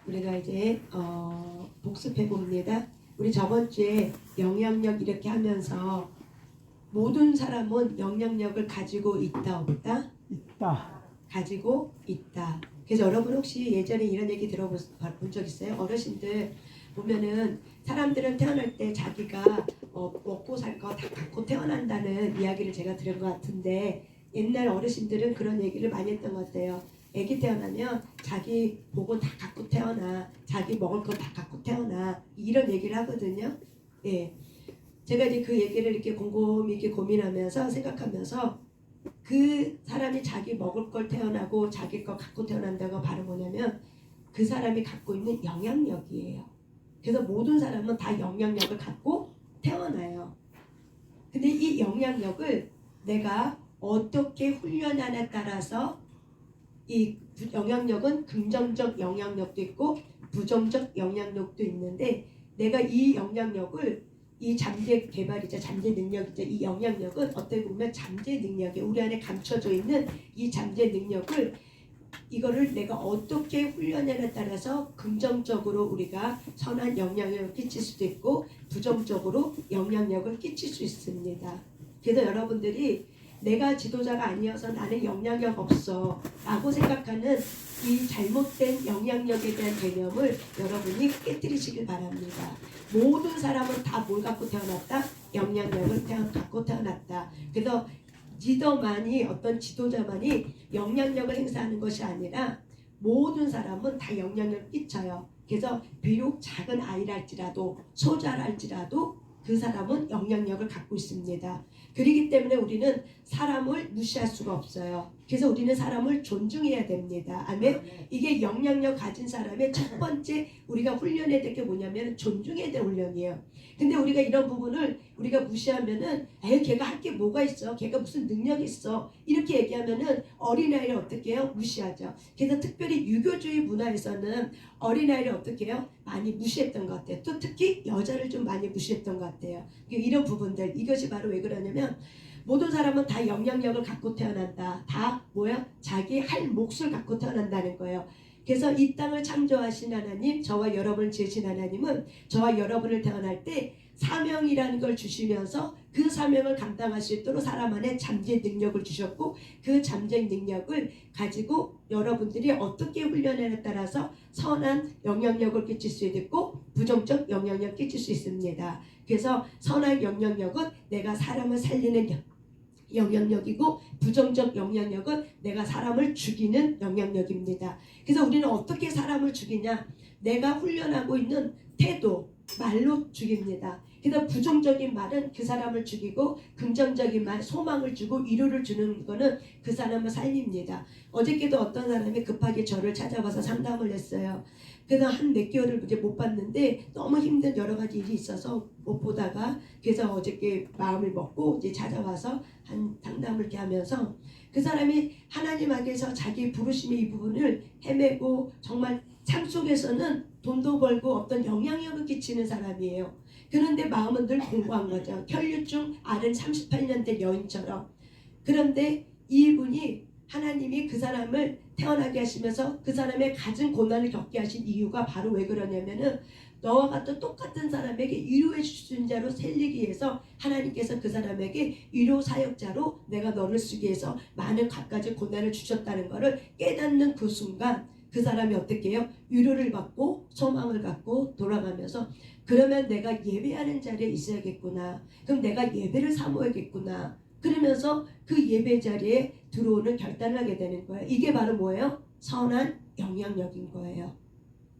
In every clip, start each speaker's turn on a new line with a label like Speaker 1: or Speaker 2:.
Speaker 1: 우리가 이제 복습해 봅니다. 우리 저번 주에 영향력 이렇게 하면서 모든 사람은 영향력을 가지고 있다 없다?
Speaker 2: 있다.
Speaker 1: 가지고 있다. 그래서 여러분 혹시 예전에 이런 얘기 들어본 적 있어요? 어르신들 보면은 사람들은 태어날 때 자기가 먹고 살 거 다 갖고 태어난다는 이야기를 제가 들은 것 같은데 옛날 어르신들은 그런 얘기를 많이 했던 것 같아요. 아기 태어나면 자기 복은 다 갖고 태어나, 자기 먹을 거 다 갖고 태어나, 이런 얘기를 하거든요. 예, 제가 이제 그 얘기를 이렇게 곰곰이 이렇게 고민하면서 생각하면서 그 사람이 자기 먹을 걸 태어나고 자기 거 갖고 태어난다고 바로 뭐냐면 그 사람이 갖고 있는 영향력이에요. 그래서 모든 사람은 다 영향력을 갖고 태어나요. 근데 이 영향력을 내가 어떻게 훈련하냐에 따라서 이 영향력은 긍정적 영향력도 있고 부정적 영향력도 있는데 내가 이 영향력을 이 잠재 개발이자 잠재 능력이자 이 영향력은 어떻게 보면 잠재 능력에 우리 안에 감춰져 있는 이 잠재 능력을 이거를 내가 어떻게 훈련하냐에 따라서 긍정적으로 우리가 선한 영향력을 끼칠 수도 있고 부정적으로 영향력을 끼칠 수 있습니다. 그래서 여러분들이 내가 지도자가 아니어서 나는 영향력 없어 라고 생각하는 이 잘못된 영향력에 대한 개념을 여러분이 깨뜨리시길 바랍니다. 모든 사람은 다 뭘 갖고 태어났다? 영향력을 갖고 태어났다. 그래서 리더만이 어떤 지도자만이 영향력을 행사하는 것이 아니라 모든 사람은 다 영향력을 끼쳐요. 그래서 비록 작은 아이랄지라도 소자랄지라도 그 사람은 영향력을 갖고 있습니다. 그렇기 때문에 우리는 사람을 무시할 수가 없어요. 그래서 우리는 사람을 존중해야 됩니다. 아멘. 이게 영향력 가진 사람의 첫 번째 우리가 훈련해야 될 게 뭐냐면 존중해야 될 훈련이에요. 근데 우리가 이런 부분을 우리가 무시하면은 에이 걔가 할 게 뭐가 있어? 걔가 무슨 능력이 있어? 이렇게 얘기하면은 어린아이를 어떻게 해요? 무시하죠. 그래서 특별히 유교주의 문화에서는 어린아이를 어떻게 해요? 많이 무시했던 것 같아요. 또 특히 여자를 좀 많이 무시했던 것 같아요. 이런 부분들 이것이 바로 왜 그러냐면 모든 사람은 다 영향력을 갖고 태어난다. 다 뭐야? 자기 할 몫을 갖고 태어난다는 거예요. 그래서 이 땅을 창조하신 하나님, 저와 여러분을 지으신 하나님은 저와 여러분을 태어날 때 사명이라는 걸 주시면서 그 사명을 감당할 수 있도록 사람 안에 잠재 능력을 주셨고 그 잠재 능력을 가지고 여러분들이 어떻게 훈련에 따라서 선한 영향력을 끼칠 수 있고 부정적 영향력을 끼칠 수 있습니다. 그래서 선한 영향력은 내가 사람을 살리는 영향력이고 부정적 영향력은 내가 사람을 죽이는 영향력입니다. 그래서 우리는 어떻게 사람을 죽이냐? 내가 훈련하고 있는 태도, 말로 죽입니다. 그래서 부정적인 말은 그 사람을 죽이고 긍정적인 말, 소망을 주고 위로를 주는 거는 그 사람을 살립니다. 어저께도 어떤 사람이 급하게 저를 찾아와서 상담을 했어요. 그래서 한 몇 개월을 이제 못 봤는데 너무 힘든 여러 가지 일이 있어서 못 보다가 그래서 어저께 마음을 먹고 이제 찾아와서 한 상담을 이렇게 하면서 그 사람이 하나님 앞에서 자기 부르심의 이 부분을 헤매고 정말 삶 속에서는 돈도 벌고 어떤 영향력을 끼치는 사람이에요. 그런데 마음은 늘 공고한 거죠. 혈류증 앓은 38년 된 여인처럼. 그런데 이분이 하나님이 그 사람을 태어나게 하시면서 그 사람의 가진 고난을 겪게 하신 이유가 바로 왜 그러냐면은 너와 같은 똑같은 사람에게 위로해 주신 자로 살리기 위해서 하나님께서 그 사람에게 위로 사역자로 내가 너를 쓰기 위해서 많은 갖가지 고난을 주셨다는 것을 깨닫는 그 순간 그 사람이 어떻게 해요? 위로를 받고 소망을 갖고 돌아가면서 그러면 내가 예배하는 자리에 있어야겠구나. 그럼 내가 예배를 사모하겠구나. 그러면서 그 예배 자리에 들어오는 결단을 하게 되는 거예요. 이게 바로 뭐예요? 선한 영향력인 거예요.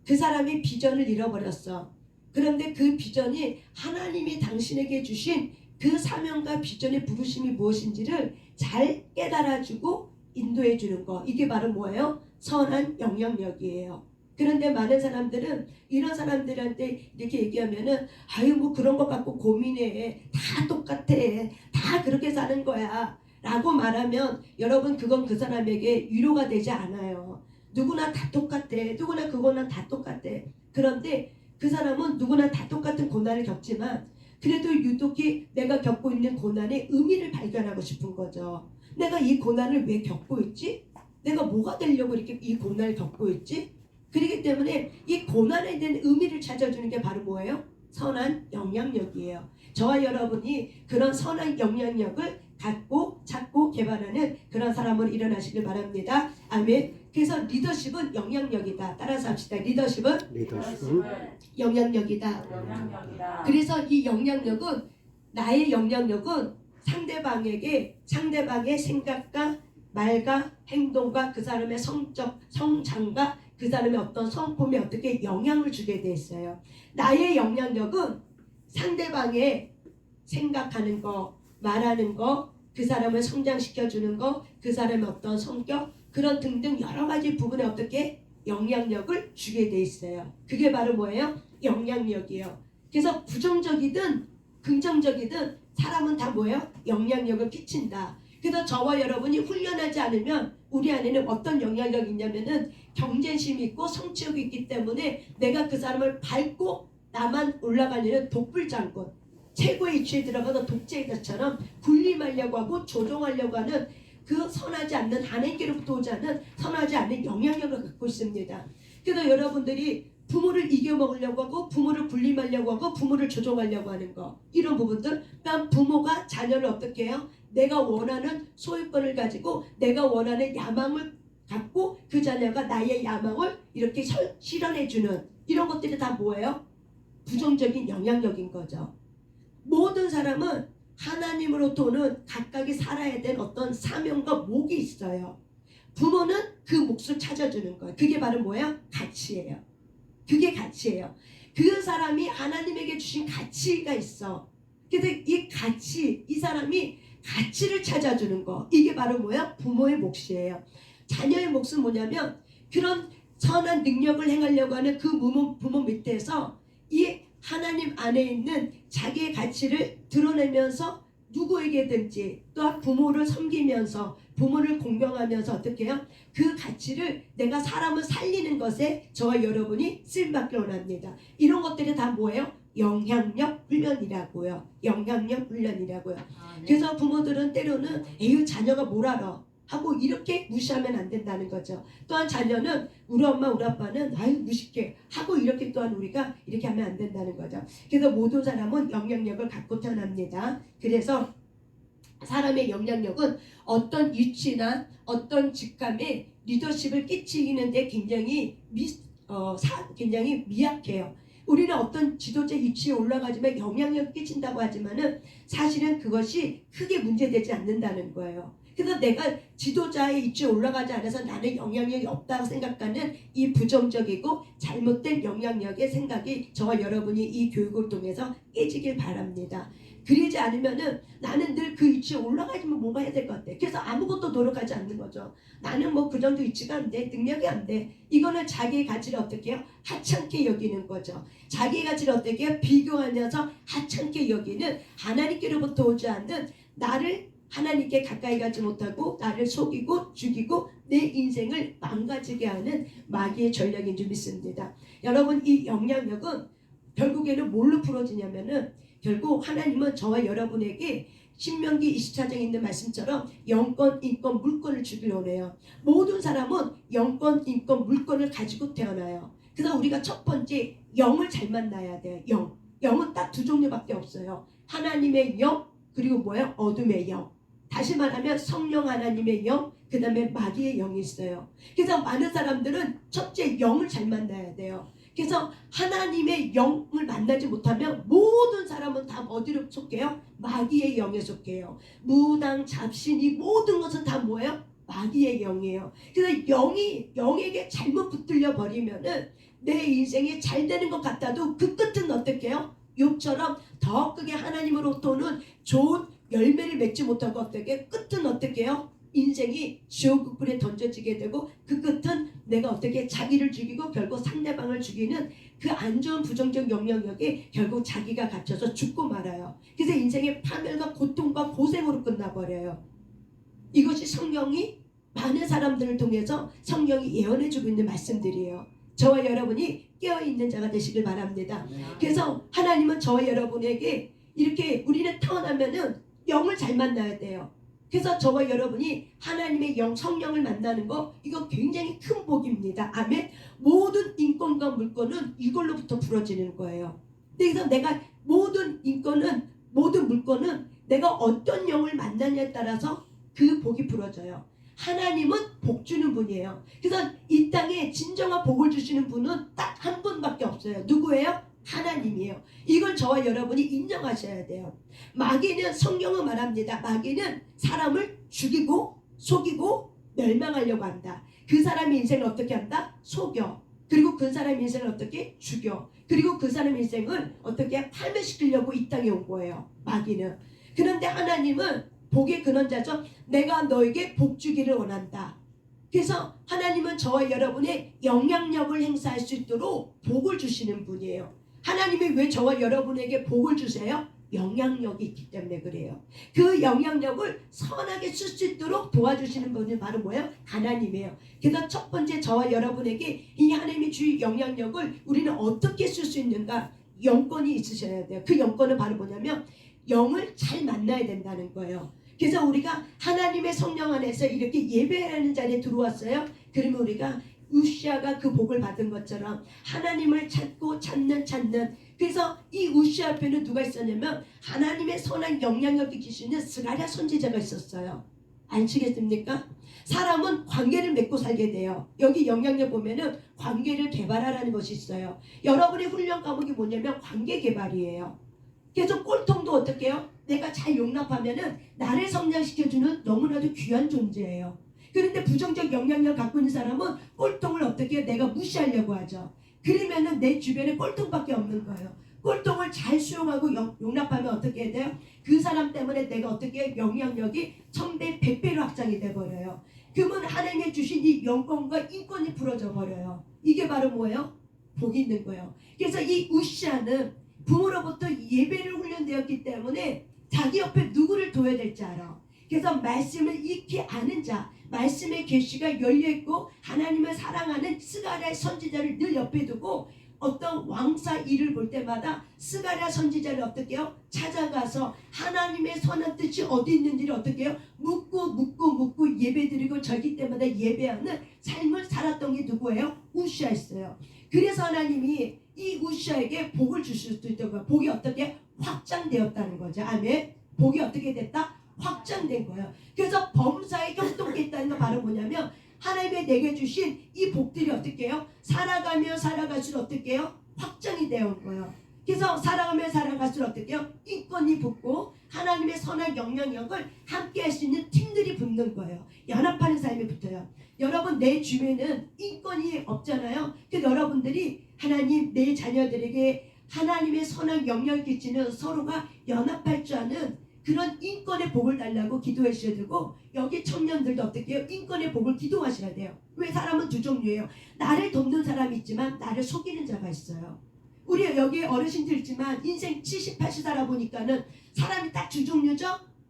Speaker 1: 그 사람이 비전을 잃어버렸어. 그런데 그 비전이 하나님이 당신에게 주신 그 사명과 비전의 부르심이 무엇인지를 잘 깨달아주고 인도해 주는 거. 이게 바로 뭐예요? 선한 영향력이에요. 그런데 많은 사람들은 이런 사람들한테 이렇게 얘기하면은 아유 뭐 그런 거 갖고 고민해. 다 똑같아. 다 그렇게 사는 거야. 라고 말하면 여러분 그건 그 사람에게 위로가 되지 않아요. 누구나 다 똑같아. 누구나 그거는 다 똑같아. 그런데 그 사람은 누구나 다 똑같은 고난을 겪지만 그래도 유독히 내가 겪고 있는 고난의 의미를 발견하고 싶은 거죠. 내가 이 고난을 왜 겪고 있지? 내가 뭐가 되려고 이렇게 이 고난을 겪고 있지? 그렇기 때문에 이 고난에 대한 의미를 찾아주는 게 바로 뭐예요? 선한 영향력이에요. 저와 여러분이 그런 선한 영향력을 갖고 찾고 개발하는 그런 사람으로 일어나시길 바랍니다. 아멘. 그래서 리더십은 영향력이다. 따라서 합시다. 리더십은 영향력이다. 그래서 이 영향력은, 나의 영향력은 상대방에게 상대방의 생각과 말과 행동과 그 사람의 성적 성장과 그 사람의 어떤 성품에 어떻게 영향을 주게 돼 있어요. 나의 영향력은 상대방의 생각하는 거, 말하는 거, 그 사람을 성장시켜주는 거, 그 사람의 어떤 성격, 그런 등등 여러 가지 부분에 어떻게 영향력을 주게 돼 있어요. 그게 바로 뭐예요? 영향력이에요. 그래서 부정적이든 긍정적이든 사람은 다 뭐예요? 영향력을 끼친다. 그래서 저와 여러분이 훈련하지 않으면 우리 안에는 어떤 영향력이 있냐면은 경쟁심이 있고 성취욕이 있기 때문에 내가 그 사람을 밟고 나만 올라가려는 독불장군, 최고의 위치에 들어가서 독재자처럼 군림하려고 하고 조종하려고 하는 그 선하지 않는 하나님께로부터 오지 않는 선하지 않는 영향력을 갖고 있습니다. 그래서 여러분들이 부모를 이겨먹으려고 하고 부모를 군림하려고 하고 부모를 조종하려고 하는 거, 이런 부분들, 그러니까 부모가 자녀를 어떻게 해요? 내가 원하는 소유권을 가지고 내가 원하는 야망을 갖고 그 자녀가 나의 야망을 이렇게 실현해주는 이런 것들이 다 뭐예요? 부정적인 영향력인 거죠. 모든 사람은 하나님으로부터 오는 각각이 살아야 될 어떤 사명과 목이 있어요. 부모는 그 몫을 찾아주는 거예요. 그게 바로 뭐예요? 가치예요. 그게 가치예요. 그 사람이 하나님에게 주신 가치가 있어. 그래서 이 가치, 이 사람이 가치를 찾아주는 거, 이게 바로 뭐야? 부모의 몫이에요. 자녀의 몫은 뭐냐면 그런 선한 능력을 행하려고 하는 그 부모 밑에서 이 하나님 안에 있는 자기의 가치를 드러내면서 누구에게든지 또한 부모를 섬기면서 부모를 공경하면서 어떻게 해요? 그 가치를 내가 사람을 살리는 것에 저와 여러분이 쓰임받기를 원합니다. 이런 것들이 다 뭐예요? 영향력 훈련이라고요. 영향력 훈련이라고요. 그래서 부모들은 때로는 에휴 자녀가 뭘 알아 하고 이렇게 무시하면 안 된다는 거죠. 또한 자녀는 우리 엄마 우리 아빠는 아유 무식해 하고 이렇게 또한 우리가 이렇게 하면 안 된다는 거죠. 그래서 모든 사람은 영향력을 갖고 태어납니다. 그래서 사람의 영향력은 어떤 위치나 어떤 직감에 리더십을 끼치는데 굉장히 굉장히 미약해요. 우리는 어떤 지도자 위치에 올라가지만 영향력을 끼친다고 하지만은 사실은 그것이 크게 문제되지 않는다는 거예요. 그래서 내가 지도자의 위치에 올라가지 않아서 나는 영향력이 없다고 생각하는 이 부정적이고 잘못된 영향력의 생각이 저와 여러분이 이 교육을 통해서 깨지길 바랍니다. 그러지 않으면은 나는 늘 그 위치에 올라가지면 뭐가 해야 될 것 같아. 그래서 아무것도 노력하지 않는 거죠. 나는 뭐 그 정도 위치가 안 돼. 능력이 안 돼. 이거는 자기의 가치를 어떻게 해요? 하찮게 여기는 거죠. 자기의 가치를 어떻게 해요? 비교하면서 하찮게 여기는 하나님께로부터 오지 않는 나를 하나님께 가까이 가지 못하고 나를 속이고 죽이고 내 인생을 망가지게 하는 마귀의 전략인 줄 믿습니다. 여러분, 이 영향력은 결국에는 뭘로 풀어지냐면은 결국 하나님은 저와 여러분에게 신명기 24장에 있는 말씀처럼 영권, 인권, 물권을 주길 원해요. 모든 사람은 영권, 인권, 물권을 가지고 태어나요. 그래서 우리가 첫 번째 영을 잘 만나야 돼요. 영은 딱 두 종류밖에 없어요. 하나님의 영, 그리고 뭐예요? 어둠의 영. 다시 말하면 성령 하나님의 영, 그 다음에 마귀의 영이 있어요. 그래서 많은 사람들은 첫째 영을 잘 만나야 돼요. 그래서 하나님의 영을 만나지 못하면 모든 사람은 다 어디로 속해요? 마귀의 영에 속해요. 무당, 잡신, 이 모든 것은 다 뭐예요? 마귀의 영이에요. 그래서 영에게 잘못 붙들려 버리면은 내 인생이 잘 되는 것 같아도 그 끝은 어떻게 해요? 욥처럼 더 크게 하나님으로부터 오는 좋은 열매를 맺지 못하고 어떻게 끝은 어떻게 해요? 인생이 지옥 불에 던져지게 되고 그 끝은 내가 어떻게 자기를 죽이고 결국 상대방을 죽이는 그 안 좋은 부정적 영향력에 결국 자기가 갇혀서 죽고 말아요. 그래서 인생의 파멸과 고통과 고생으로 끝나버려요. 이것이 성경이 많은 사람들을 통해서 성경이 예언해주고 있는 말씀들이에요. 저와 여러분이 깨어있는 자가 되시길 바랍니다. 그래서 하나님은 저와 여러분에게 이렇게 우리는 태어나면은 영을 잘 만나야 돼요. 그래서 저와 여러분이 하나님의 성령을 만나는 거 이거 굉장히 큰 복입니다. 아멘. 모든 인권과 물권은 이걸로부터 부러지는 거예요. 그래서 내가 모든 물권은 내가 어떤 영을 만나냐에 따라서 그 복이 부러져요. 하나님은 복 주는 분이에요. 그래서 이 땅에 진정한 복을 주시는 분은 딱 한 분밖에 없어요. 누구예요? 하나님이에요. 이걸 저와 여러분이 인정하셔야 돼요. 마귀는, 성경은 말합니다. 마귀는 사람을 죽이고 속이고 멸망하려고 한다. 그 사람의 인생을 어떻게 한다? 속여. 그리고 그 사람의 인생을 어떻게? 죽여. 그리고 그 사람의 인생을 어떻게? 파멸시키려고 이 땅에 온 거예요. 마귀는. 그런데 하나님은 복의 근원자죠. 내가 너에게 복 주기를 원한다. 그래서 하나님은 저와 여러분의 영향력을 행사할 수 있도록 복을 주시는 분이에요. 하나님이 왜 저와 여러분에게 복을 주세요? 영향력이 있기 때문에 그래요. 그 영향력을 선하게 쓸 수 있도록 도와주시는 분이 바로 뭐예요? 하나님이에요. 그래서 첫 번째 저와 여러분에게 이 하나님이 주신 영향력을 우리는 어떻게 쓸 수 있는가? 영권이 있으셔야 돼요. 그 영권은 바로 뭐냐면 영을 잘 만나야 된다는 거예요. 그래서 우리가 하나님의 성령 안에서 이렇게 예배하는 자리에 들어왔어요. 그러면 우리가 우시아가 그 복을 받은 것처럼 하나님을 찾고 찾는 그래서 이 우시아 앞에는 누가 있었냐면 하나님의 선한 영향력이 계시는 스가랴 선지자가 있었어요. 아시겠습니까? 사람은 관계를 맺고 살게 돼요. 여기 영향력 보면은 관계를 개발하라는 것이 있어요. 여러분의 훈련 과목이 뭐냐면 관계 개발이에요. 그래서 꼴통도 어떻게 해요? 내가 잘 용납하면은 나를 성장시켜주는 너무나도 귀한 존재예요. 그런데 부정적 영향력을 갖고 있는 사람은 꼴통을 어떻게 해요? 내가 무시하려고 하죠. 그러면은 내 주변에 꼴통밖에 없는 거예요. 꼴통을 잘 수용하고 용납하면 어떻게 해야 돼요? 그 사람 때문에 내가 어떻게 해요? 영향력이 1000배, 100배로 확장이 돼버려요. 그러면 하나님의 주신 이 영권과 인권이 부러져 버려요. 이게 바로 뭐예요? 복이 있는 거예요. 그래서 이 우시아는 부모로부터 예배를 훈련되었기 때문에 자기 옆에 누구를 둬야 될지 알아. 그래서 말씀을 익히 아는 자, 말씀의 계시가 열려있고 하나님을 사랑하는 스가랴 선지자를 늘 옆에 두고 어떤 왕사 일을 볼 때마다 스가랴 선지자를 어떻게 해요? 찾아가서 하나님의 선한 뜻이 어디 있는지를 어떻게 해요? 묻고 예배드리고 절기 때마다 예배하는 삶을 살았던 게 누구예요? 우시아였어요. 그래서 하나님이 이 우시아에게 복을 주실 수도 있던 거예요. 복이 어떻게 확장되었다는 거죠. 아멘. 복이 어떻게 됐다? 확장된 거예요. 그래서 범사에 형통했다는 건 바로 뭐냐면 하나님의 내게 주신 이 복들이 어떻게 해요? 살아가면 살아갈수록 어떻게 해요? 확장이 되어 온 거예요. 그래서 살아가면 살아갈수록 어떻게 해요? 인권이 붙고 하나님의 선한 영향력을 함께 할 수 있는 팀들이 붙는 거예요. 연합하는 삶이 붙어요. 여러분 내 주변에는 인권이 없잖아요. 그래서 여러분들이 하나님 내 자녀들에게 하나님의 선한 영향을 끼치는 서로가 연합할 줄 아는 그런 인권의 복을 달라고 기도해 주셔야 되고 여기 청년들도 어떻게 해요? 인권의 복을 기도하셔야 돼요. 왜? 사람은 두 종류예요. 나를 돕는 사람이 있지만 나를 속이는 자가 있어요. 우리 여기 어르신들 있지만 인생 70, 80 살아보니까는 사람이 딱 두 종류죠.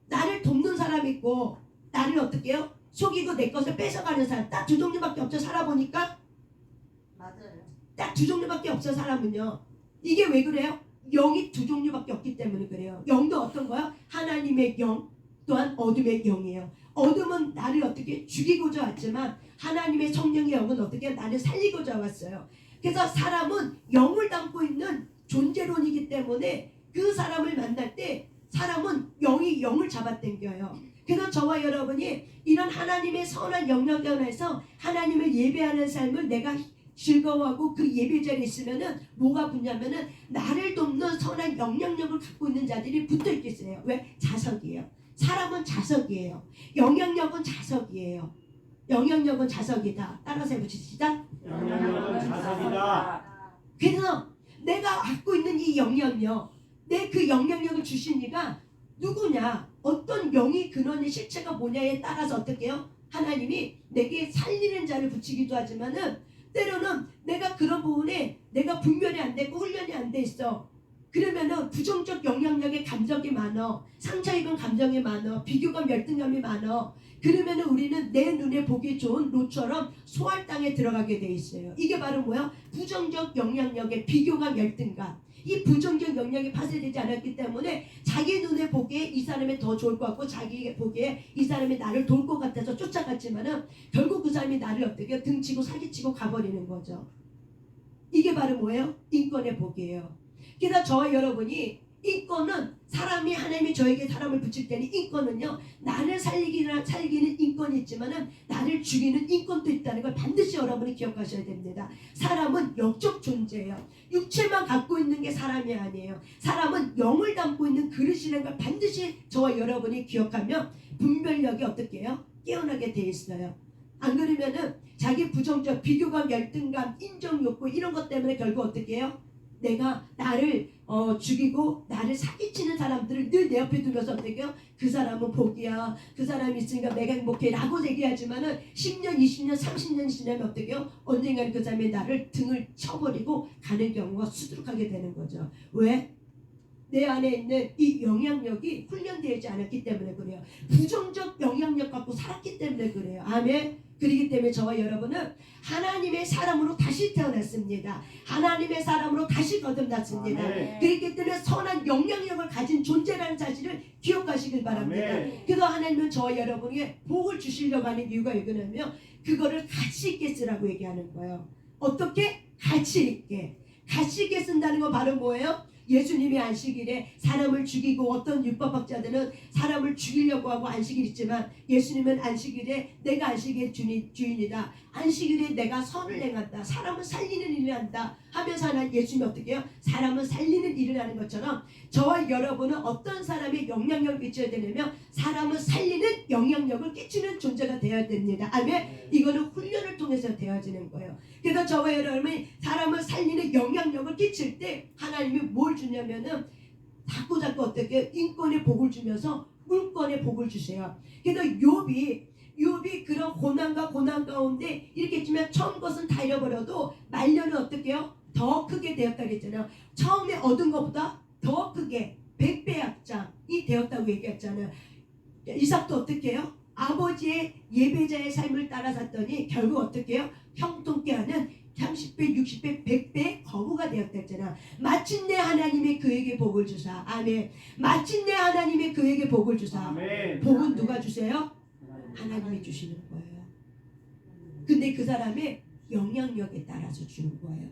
Speaker 1: 나를 돕는 사람이 있고 나를 어떻게 해요? 속이고 내 것을 뺏어가는 사람. 딱 두 종류밖에 없죠. 살아보니까
Speaker 2: 맞아요.
Speaker 1: 딱 두 종류밖에 없어. 사람은요. 이게 왜 그래요? 영이 두 종류밖에 없기 때문에 그래요. 영도 어떤 거야? 하나님의 영 또한 어둠의 영이에요. 어둠은 나를 어떻게 죽이고자 왔지만 하나님의 성령의 영은 어떻게 나를 살리고자 왔어요. 그래서 사람은 영을 담고 있는 존재론이기 때문에 그 사람을 만날 때 사람은 영이 영을 잡아당겨요. 그래서 저와 여러분이 이런 하나님의 선한 영향력에서 하나님을 예배하는 삶을 내가 즐거워하고 그 예배 자리에 있으면은 뭐가 붙냐면은 나를 돕는 선한 영향력을 갖고 있는 자들이 붙어 있겠어요. 왜? 자석이에요. 사람은 자석이에요. 영향력은 자석이에요. 영향력은 자석이다. 따라서 해보시다.
Speaker 3: 영향력은 자석이다.
Speaker 1: 그래서 내가 갖고 있는 이 영향력, 내 그 영향력을 주신 이가 누구냐, 어떤 영이 근원의 실체가 뭐냐에 따라서 어떻게 해요? 하나님이 내게 살리는 자를 붙이기도 하지만은 때로는 내가 그런 부분에 내가 분별이 안 되고 훈련이 안 돼 있어. 그러면은 부정적 영향력의 감정이 많어. 상처 입은 감정이 많어. 비교감, 열등감이 많어. 그러면 우리는 내 눈에 보기 좋은 롯처럼 소알 땅에 들어가게 돼 있어요. 이게 바로 뭐야? 부정적 영향력의 비교감, 열등감. 이 부정적 영향이 파쇄되지 않았기 때문에 자기 눈에 보기에 이 사람이 더 좋을 것 같고 자기 보기에 이 사람이 나를 도울 것 같아서 쫓아갔지만은 결국 그 사람이 나를 어떻게 등치고 사기치고 가버리는 거죠. 이게 바로 뭐예요? 인권의 복이에요. 그래서 저와 여러분이 인권은 사람이 하나님이 저에게 사람을 붙일 때는 인권은요 나를 살기는 인권이 있지만은 나를 죽이는 인권도 있다는 걸 반드시 여러분이 기억하셔야 됩니다. 사람은 영적 존재예요. 육체만 갖고 있는 게 사람이 아니에요. 사람은 영을 담고 있는 그릇이라는 걸 반드시 저와 여러분이 기억하면 분별력이 어떻게 해요? 깨어나게 돼 있어요. 안 그러면은 자기 부정적 비교감, 열등감, 인정욕구 이런 것 때문에 결국 어떻게 해요? 내가 나를 죽이고 나를 사기치는 사람들을 늘 내 옆에 두면서 어떻게 해요? 그 사람은 복이야. 그 사람이 있으니까 내가 행복해 라고 얘기하지만은 10년, 20년, 30년이 지나면 어떻게 해요? 언젠가는 그 사람이 나를 등을 쳐버리고 가는 경우가 수두룩하게 되는 거죠. 왜? 내 안에 있는 이 영향력이 훈련되지 않았기 때문에 그래요. 부정적 영향력 갖고 살았기 때문에 그래요. 아멘. 그렇기 때문에 저와 여러분은 하나님의 사람으로 다시 태어났습니다. 하나님의 사람으로 다시 거듭났습니다.
Speaker 3: 아멘.
Speaker 1: 그렇기 때문에 선한 영향력을 가진 존재라는 사실을 기억하시길 바랍니다.
Speaker 3: 아멘.
Speaker 1: 그래서 하나님은 저와 여러분에게 복을 주시려고 하는 이유가 이거냐면 그거를 가치 있게 쓰라고 얘기하는 거예요. 어떻게? 가치 있게. 가치 있게 쓴다는 건 바로 뭐예요? 예수님이 안식일에 사람을 죽이고 어떤 율법학자들은 사람을 죽이려고 하고 안식일 있지만 예수님은 안식일에 내가 안식일의 주인이다. 안식일에 내가 선을 행한다. 사람을 살리는 일을 한다 하면서 하는 예수님이 어떻게 해요? 사람은 살리는 일을 하는 것처럼 저와 여러분은 어떤 사람의 영향력을 끼쳐야 되냐면 사람을 살리는 영향력을 끼치는 존재가 되어야 됩니다. 아멘. 이거는 훈련을 통해서 되어지는 거예요. 그래서 저와 여러분이 사람을 살리는 영향력을 끼칠 때 하나님이 뭘 주냐면은 자꾸 어떻게 인권의 복을 주면서 물권의 복을 주세요. 그래서 욥이 그런 고난과 고난 가운데 이렇게 했지만 처음 것은 다 잃어버려도 말년은 어떻게 해요? 더 크게 되었다 그랬잖아요. 처음에 얻은 것보다 더 크게 100배 확장이 되었다고 얘기했잖아요. 이삭도 어떻게 해요? 아버지의 예배자의 삶을 따라 샀더니 결국 어떻게 해요? 형통케 하는 30배, 60배, 100배 거부가 되었다 했잖아. 마침내 하나님이 그에게 복을 주사. 아멘. 마침내 하나님이 그에게 복을 주사.
Speaker 3: 아멘.
Speaker 1: 복은 누가 주세요? 하나님이 주시는 거예요. 근데 그 사람의 영향력에 따라서 주는 거예요.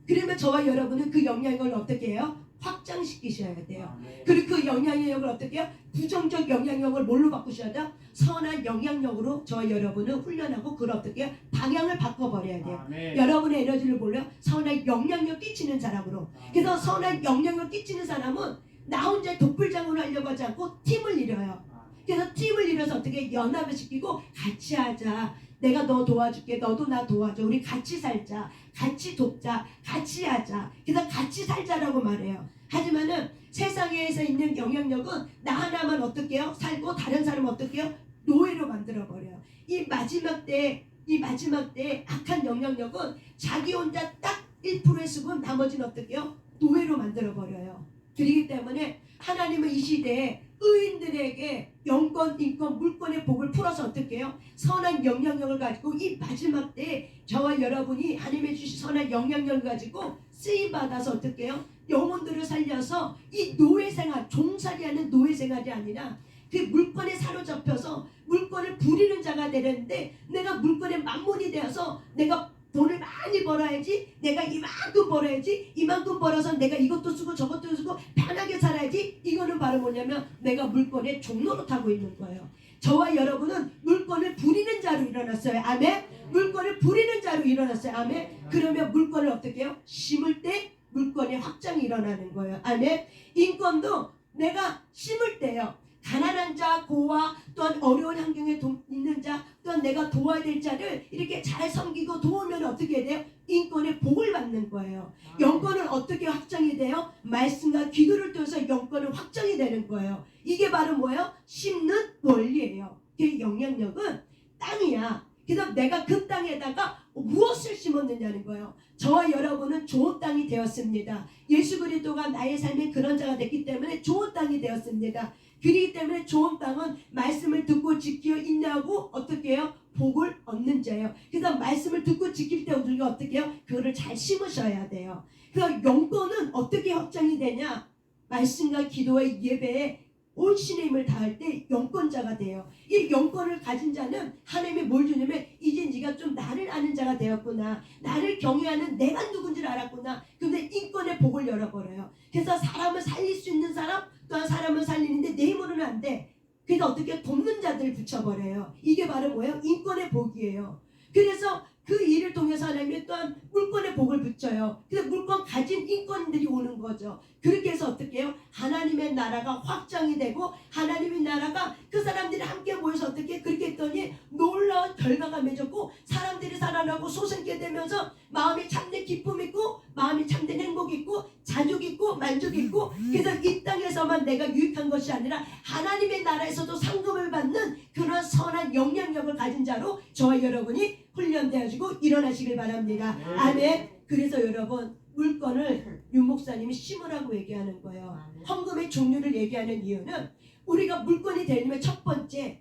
Speaker 1: 그러면 저와 여러분은 그 영향력을 어떻게 해요? 확장시키셔야 돼요. 그리고 그 영향력을 어떻게 해요? 부정적 영향력을 뭘로 바꾸셔야 돼요? 선한 영향력으로 저와 여러분은 훈련하고 그걸 어떻게 해요? 방향을 바꿔버려야 돼요.
Speaker 3: 아멘.
Speaker 1: 여러분의 에너지를 몰려 선한 영향력 끼치는 사람으로. 그래서 선한 영향력 끼치는 사람은 나 혼자 독불장군을 하려고 하지 않고 팀을 이뤄요. 그래서 팀을 이뤄서 어떻게 연합을 시키고 같이 하자. 내가 너 도와줄게. 너도 나 도와줘. 우리 같이 살자. 같이 돕자. 같이 하자. 그래서 같이 살자라고 말해요. 하지만은 세상에서 있는 영향력은 나 하나만 어떻게 해요? 살고 다른 사람은 어떻게 해요? 노예로 만들어버려요. 이 마지막 때 악한 영향력은 자기 혼자 딱 1%의 수분 나머지는 어떻게 해요? 노예로 만들어버려요. 그렇기 때문에 하나님은 이 시대에 의인들에게 영권, 인권, 물권의 복을 풀어서 어떻게 해요? 선한 영향력을 가지고 이 마지막 때에 저와 여러분이 하나님의 주신 선한 영향력을 가지고 쓰임받아서 어떻게 해요? 영혼들을 살려서 이 노예생활, 종살이하는 노예생활이 아니라 그 물권에 사로잡혀서 물권을 부리는 자가 되는데 내가 물권의 만몬이 되어서 내가 돈을 많이 벌어야지, 내가 이만큼 벌어야지, 이만큼 벌어서 내가 이것도 쓰고 저것도 쓰고 편하게 살아야지. 이거는 바로 뭐냐면 내가 물권의 종로로 타고 있는 거예요. 저와 여러분은 물권을 부리는 자로 일어났어요. 아멘. 물권을 부리는 자로 일어났어요. 아멘. 그러면 물권을 어떻게 해요? 심을 때 물권의 확장이 일어나는 거예요. 아멘. 인권도 내가 심을 때요. 가난한 자, 고아, 또한 어려운 환경에 있는 자, 또한 내가 도와야 될 자를 이렇게 잘 섬기고 도우면 어떻게 돼요? 인권의 복을 받는 거예요. 영권은 어떻게 확장이 돼요? 말씀과 기도를 통해서 영권은 확장이 되는 거예요. 이게 바로 뭐예요? 심는 원리예요. 그 영향력은 땅이야. 그래서 내가 그 땅에다가 무엇을 심었느냐는 거예요. 저와 여러분은 좋은 땅이 되었습니다. 예수 그리스도가 나의 삶에 그런 자가 됐기 때문에 좋은 땅이 되었습니다. 그렇기 때문에 좋은 땅은 말씀을 듣고 지키어 인내하고 어떻게 해요? 복을 얻는 자예요. 그래서 말씀을 듣고 지킬 때 우리가 어떻게 해요? 그거를 잘 심으셔야 돼요. 그래서 영권은 어떻게 확장이 되냐? 말씀과 기도의 예배에 온 신의 힘을 다할 때 영권자가 돼요. 이 영권을 가진 자는 하나님이 뭘 주냐면 이제 네가 좀 나를 아는 자가 되었구나. 나를 경외하는 내가 누군지를 알았구나. 근데 인권의 복을 열어버려요. 그래서 사람을 살릴 수 있는 사람 또한 사람을 살리는데 내 힘으로는 안 돼. 그래서 어떻게 돕는 자들을 붙여버려요. 이게 바로 뭐예요? 인권의 복이에요. 그래서 그 일을 통해서 하나님이 또한 물권의 복을 붙여요. 그래서 물권 가진 인권들이 오는 거죠. 그렇게 해서 어떻게 해요? 하나님의 나라가 확장이 되고 하나님의 나라가 그 사람들이 함께 모여서 어떻게 그렇게 했더니 놀라운 결과가 맺었고 사람들이 살아나고 소생케 되면서 마음이 참된 기쁨 있고 마음이 참된 행복 있고 자족 있고 만족 있고 그래서 이 땅에서만 내가 유익한 것이 아니라 하나님의 나라에서도 상급을 받는 그런 선한 영향력을 가진 자로 저와 여러분이 훈련되어지고 일어나시길 바랍니다. 아멘. 그래서 여러분 물건을 윤 목사님이 심으라고 얘기하는 거예요. 헌금의 종류를 얘기하는 이유는 우리가 물건이 되려면 첫 번째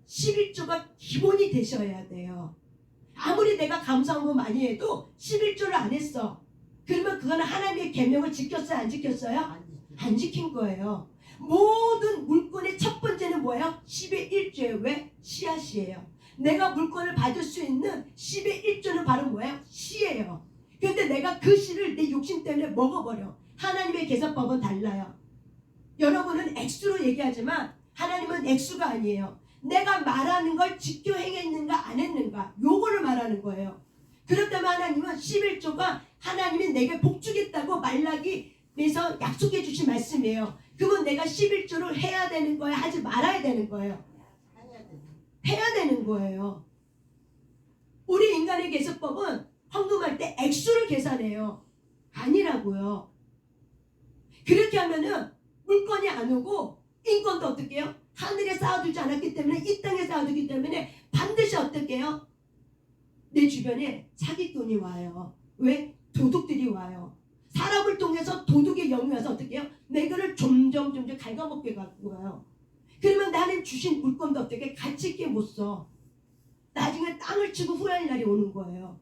Speaker 1: 11조가 기본이 되셔야 돼요. 아무리 내가 감사헌금 많이 해도 11조를 안 했어. 그러면 그거는 하나님의 계명을 지켰어요? 안 지켰어요? 안 지킨 거예요. 모든 물건의 첫 번째는 뭐예요? 10의 1조예요. 왜? 씨앗이에요. 내가 물건을 받을 수 있는 10의 1조는 바로 뭐예요? 씨예요. 그런데 내가 그 씨를 내 욕심 때문에 먹어버려. 하나님의 계산법은 달라요. 여러분은 액수로 얘기하지만 하나님은 액수가 아니에요. 내가 말하는 걸 지켜 행했는가 안 했는가 요거를 말하는 거예요. 그렇다면 하나님은 11조가 하나님이 내게 복 주겠다고 말라기에서 약속해 주신 말씀이에요. 그건 내가 11조를 해야 되는 거예요? 하지 말아야 되는 거예요? 해야 되는 거예요. 우리 인간의 계산법은 헌금할 때 액수를 계산해요. 아니라고요. 그렇게 하면은 물건이 안 오고 인권도 어떻게 해요? 하늘에 쌓아두지 않았기 때문에 이 땅에 쌓아두기 때문에 반드시 어떻게 해요? 내 주변에 사기꾼이 와요. 왜? 도둑들이 와요. 사람을 통해서 도둑의 영이 와서 어떻게 해요? 내 거를 점점 갉아먹게 갖고 가요. 그러면 나는 주신 물건도 어떻게 가치 있게 못 써. 나중에 땅을 치고 후회할 날이 오는 거예요.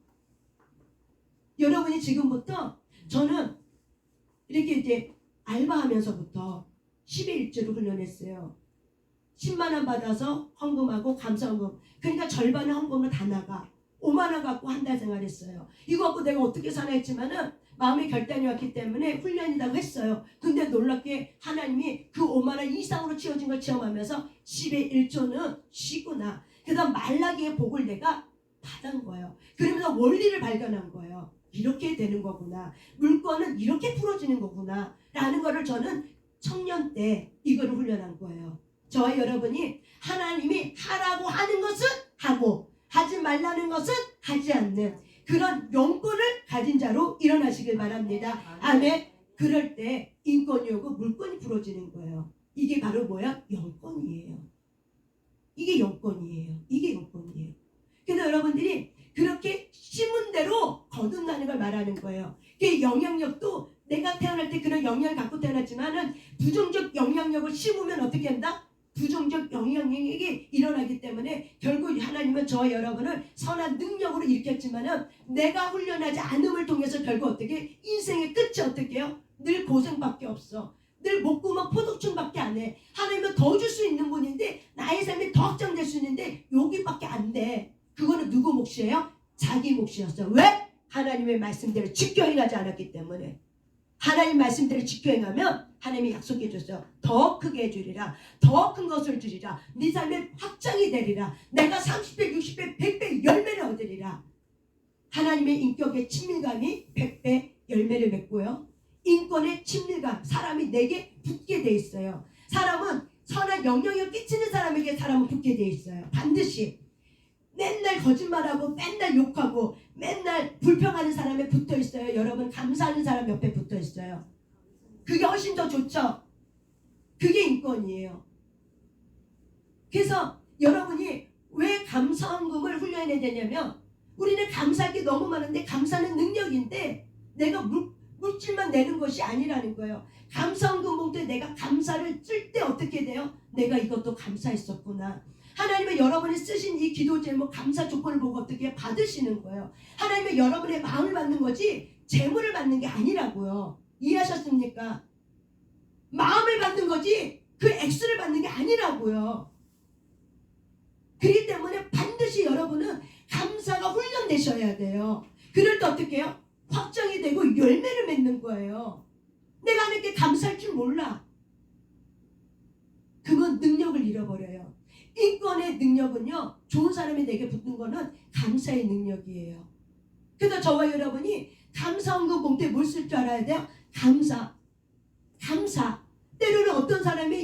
Speaker 1: 여러분이 지금부터 저는 이렇게 이제 알바하면서부터 10의 1조를 훈련했어요. 10만 원 받아서 헌금하고 감사헌금. 그러니까 절반의 헌금으로 다 나가. 5만 원 갖고 한 달 생활했어요. 이거 갖고 내가 어떻게 사나 했지만은 마음의 결단이 왔기 때문에 훈련이라고 했어요. 근데 놀랍게 하나님이 그 5만 원 이상으로 치워진 걸 체험하면서 10의 1조는 쉬구나. 그래서 말라기의 복을 내가 받은 거예요. 그러면서 원리를 발견한 거예요. 이렇게 되는 거구나. 물건은 이렇게 풀어지는 거구나. 라는 거를 저는 청년 때 이거를 훈련한 거예요. 저와 여러분이 하나님이 하라고 하는 것은 하고 하지 말라는 것은 하지 않는 그런 영권을 가진 자로 일어나시길 바랍니다. 아멘. 그럴 때 인권이 오고 물건이 풀어지는 거예요. 이게 바로 뭐야? 영권이에요. 이게 영권이에요. 이게 영권이에요. 그래서 여러분들이 그렇게 심은 대로 거듭나는 걸 말하는 거예요. 그 영향력도 내가 태어날 때 그런 영향을 갖고 태어났지만은 부정적 영향력을 심으면 어떻게 한다? 부정적 영향력이 일어나기 때문에 결국 하나님은 저와 여러분을 선한 능력으로 일으켰지만은 내가 훈련하지 않음을 통해서 결국 어떻게 인생의 끝이 어떻게 해요? 늘 고생밖에 없어. 늘 목구멍 포도충밖에 안 해. 하나님은 더 줄 수 있는 분인데 나의 삶이 더 확장될 수 있는데 여기밖에 안 돼. 그거는 누구 몫이에요? 자기 몫이었어. 왜? 하나님의 말씀대로 지켜 행하지 않았기 때문에. 하나님 말씀대로 지켜 행하면 하나님이 약속해 줬어요. 더 크게 해주리라. 더 큰 것을 주리라. 네 삶의 확장이 되리라. 내가 30배, 60배, 100배 열매를 얻으리라. 하나님의 인격의 친밀감이 100배 열매를 맺고요. 인권의 친밀감, 사람이 내게 붙게 돼 있어요. 사람은 선한 영향을 끼치는 사람에게 사람은 붙게 돼 있어요. 반드시. 맨날 거짓말하고 맨날 욕하고 맨날 불평하는 사람에 붙어 있어요. 여러분 감사하는 사람 옆에 붙어 있어요. 그게 훨씬 더 좋죠. 그게 인권이에요. 그래서 여러분이 왜 감사헌금을 훈련해야 되냐면 우리는 감사할 게 너무 많은데 감사는 능력인데 내가 물건 돈줄만 내는 것이 아니라는 거예요. 감사헌금 봉투에 내가 감사를 쓸 때 어떻게 돼요? 내가 이것도 감사했었구나. 하나님은 여러분이 쓰신 이 기도 제목 감사 조건을 보고 어떻게 받으시는 거예요. 하나님은 여러분의 마음을 받는 거지 재물을 받는 게 아니라고요. 이해하셨습니까? 마음을 받는 거지 그 액수를 받는 게 아니라고요. 그렇기 때문에 반드시 여러분은 감사가 훈련되셔야 돼요. 그럴 때 어떻게 해요? 확정이 되고 열매를 맺는 거예요. 내가 하나님께 감사할 줄 몰라. 그건 능력을 잃어버려요. 인권의 능력은요, 좋은 사람이 내게 붙는 거는 감사의 능력이에요. 그래서 저와 여러분이 감사헌금 봉투에 뭘 쓸 줄 알아야 돼요? 감사. 때로는 어떤 사람이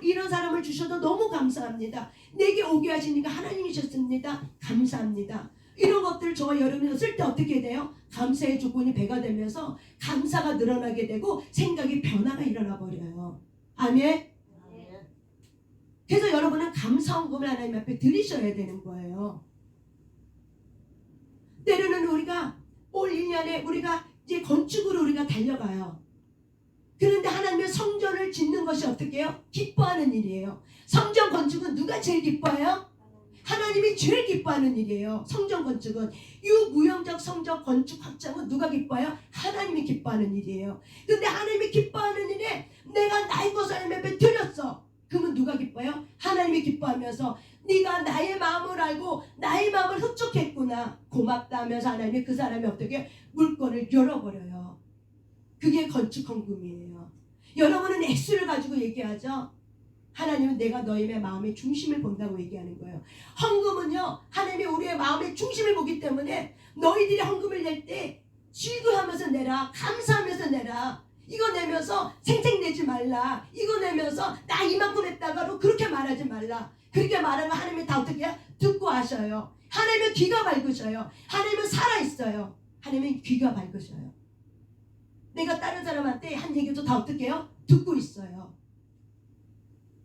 Speaker 1: 이런 사람을 주셔도 너무 감사합니다. 내게 오게 하시니까 하나님이셨습니다. 감사합니다. 이런 것들 저와 여러분이 쓸 때 어떻게 돼요? 감사의 조건이 배가 되면서 감사가 늘어나게 되고 생각이 변화가 일어나 버려요. 아멘. 그래서 여러분은 감사헌금을 하나님 앞에 드리셔야 되는 거예요. 때로는 우리가 올 1년에 우리가 이제 건축으로 우리가 달려가요. 그런데 하나님의 성전을 짓는 것이 어떻게 해요? 기뻐하는 일이에요. 성전 건축은 누가 제일 기뻐해요? 하나님이 제일 기뻐하는 일이에요. 성전 건축은. 유무형적 성전 건축 확장은 누가 기뻐해요? 하나님이 기뻐하는 일이에요. 근데 하나님이 기뻐하는 일에 내가 나의 것을 하나님 앞에 드렸어. 그러면 누가 기뻐해요? 하나님이 기뻐하면서 네가 나의 마음을 알고 나의 마음을 흡족했구나. 고맙다 하면서 하나님이 그 사람이 어떻게 물건을 열어버려요. 그게 건축헌금이에요. 여러분은 액수를 가지고 얘기하죠. 하나님은 내가 너희의 마음의 중심을 본다고 얘기하는 거예요. 헌금은요, 하나님이 우리의 마음의 중심을 보기 때문에 너희들이 헌금을 낼 때 즐거워하면서 내라. 감사하면서 내라. 이거 내면서 생색내지 말라. 이거 내면서 나 이만큼 했다가로 그렇게 말하지 말라. 그렇게 말하면 하나님이 다 어떻게 해요? 듣고 하셔요. 하나님은 귀가 밝으셔요. 하나님은 살아있어요. 하나님은 귀가 밝으셔요. 내가 다른 사람한테 한 얘기도 다 어떻게 해요? 듣고 있어요.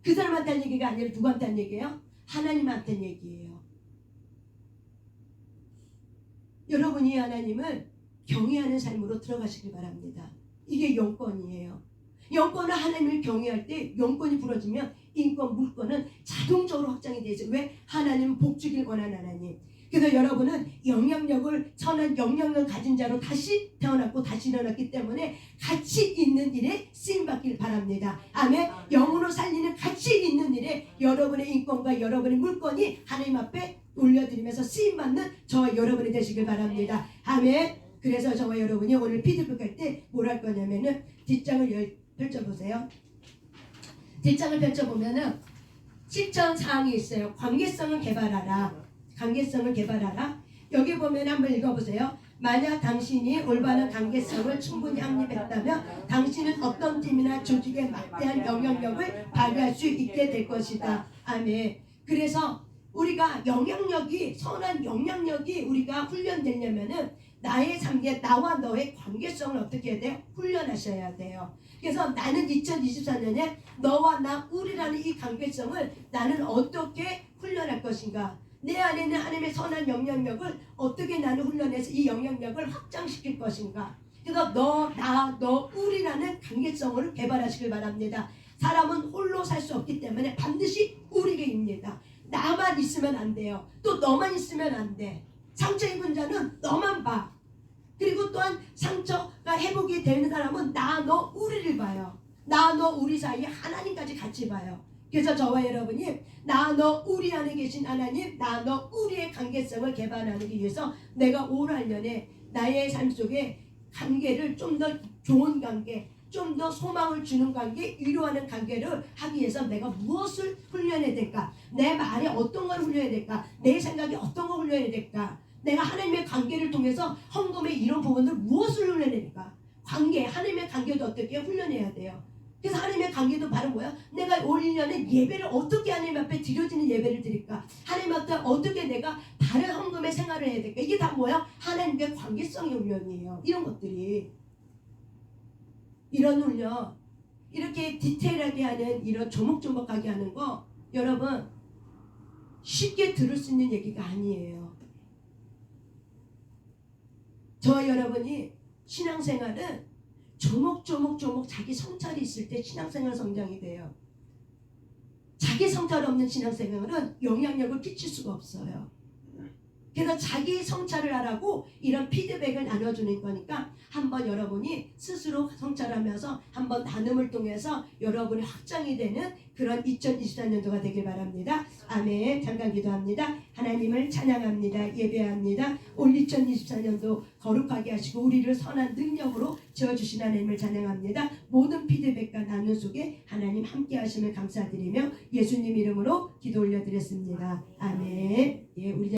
Speaker 1: 그 사람한테 한 얘기가 아니라 누구한테 한 얘기예요? 하나님한테 한 얘기예요. 여러분이 하나님을 경외하는 삶으로 들어가시길 바랍니다. 이게 영권이에요. 영권은 하나님을 경외할 때 영권이 부러지면 인권, 물권은 자동적으로 확장이 되죠. 왜? 하나님은 복 주길 원하는 하나님. 그래서 여러분은 영향력을 선한 영향력을 가진 자로 다시 태어났고 다시 일어났기 때문에 가치 있는 일에 쓰임받길 바랍니다. 아멘. 영으로 살리는 가치 있는 일에 여러분의 인권과 여러분의 물건이 하나님 앞에 올려드리면서 쓰임받는 저와 여러분이 되시길 바랍니다. 아멘. 그래서 저와 여러분이 오늘 피드백 할 때 뭘 할 거냐면은 뒷장을 펼쳐보세요. 뒷장을 펼쳐보면은 실천 사항이 있어요. 관계성을 개발하라. 관계성을 개발하라. 여기 보면 한번 읽어보세요. 만약 당신이 올바른 관계성을 충분히 확립했다면 당신은 어떤 팀이나 조직에 막대한 영향력을 발휘할 수 있게 될 것이다. 아멘. 그래서 우리가 영향력이 선한 영향력이 우리가 훈련되려면은 나의 삶에 나와 너의 관계성을 어떻게 해야 돼요? 훈련하셔야 돼요. 그래서 나는 2024년에 너와 나 우리라는 이 관계성을 나는 어떻게 훈련할 것인가? 내 안에 있는 하나님의 선한 영향력을 어떻게 나는 훈련해서 이 영향력을 확장시킬 것인가? 그래서 너, 나, 너, 우리라는 관계성을 개발하시길 바랍니다. 사람은 홀로 살 수 없기 때문에 반드시 우리게입니다. 나만 있으면 안 돼요. 또 너만 있으면 안 돼. 상처 입은 자는 너만 봐. 그리고 또한 상처가 회복이 되는 사람은 나, 너, 우리를 봐요. 나, 너, 우리 사이에 하나님까지 같이 봐요. 그래서 저와 여러분이 나, 너, 우리 안에 계신 하나님, 나, 너, 우리의 관계성을 개발하기 위해서 내가 올 한년에 나의 삶 속에 관계를 좀 더 좋은 관계, 좀 더 소망을 주는 관계, 위로하는 관계를 하기 위해서 내가 무엇을 훈련해야 될까? 내 말에 어떤 걸 훈련해야 될까? 내 생각에 어떤 걸 훈련해야 될까? 내가 하나님의 관계를 통해서 헌금의 이런 부분을 무엇을 훈련해야 될까? 관계, 하나님의 관계도 어떻게 훈련해야 돼요? 그래서 하나님의 관계도 바로 뭐야? 내가 올 1년에 예배를 어떻게 하나님 앞에 드려지는 예배를 드릴까? 하나님 앞에 어떻게 내가 다른 헌금의 생활을 해야 될까? 이게 다 뭐야? 하나님의 관계성의 훈련이에요. 이런 것들이. 이런 훈련, 이렇게 디테일하게 하는 이런 조목조목하게 하는 거 여러분 쉽게 들을 수 있는 얘기가 아니에요. 저와 여러분이 신앙생활은 조목조목 자기 성찰이 있을 때 신앙생활 성장이 돼요. 자기 성찰 없는 신앙생활은 영향력을 끼칠 수가 없어요. 그래서 자기 성찰을 하라고 이런 피드백을 나눠주는 거니까 한번 여러분이 스스로 성찰하면서 한번 나눔을 통해서 여러분이 확장이 되는 그런 2024년도가 되길 바랍니다. 아멘. 잠깐 기도합니다. 하나님을 찬양합니다. 예배합니다. 올 2024년도 거룩하게 하시고 우리를 선한 능력으로 지어주신 하나님을 찬양합니다. 모든 피드백과 나눔 속에 하나님 함께 하심을 감사드리며 예수님 이름으로 기도 올려드렸습니다. 아멘. 예, 우리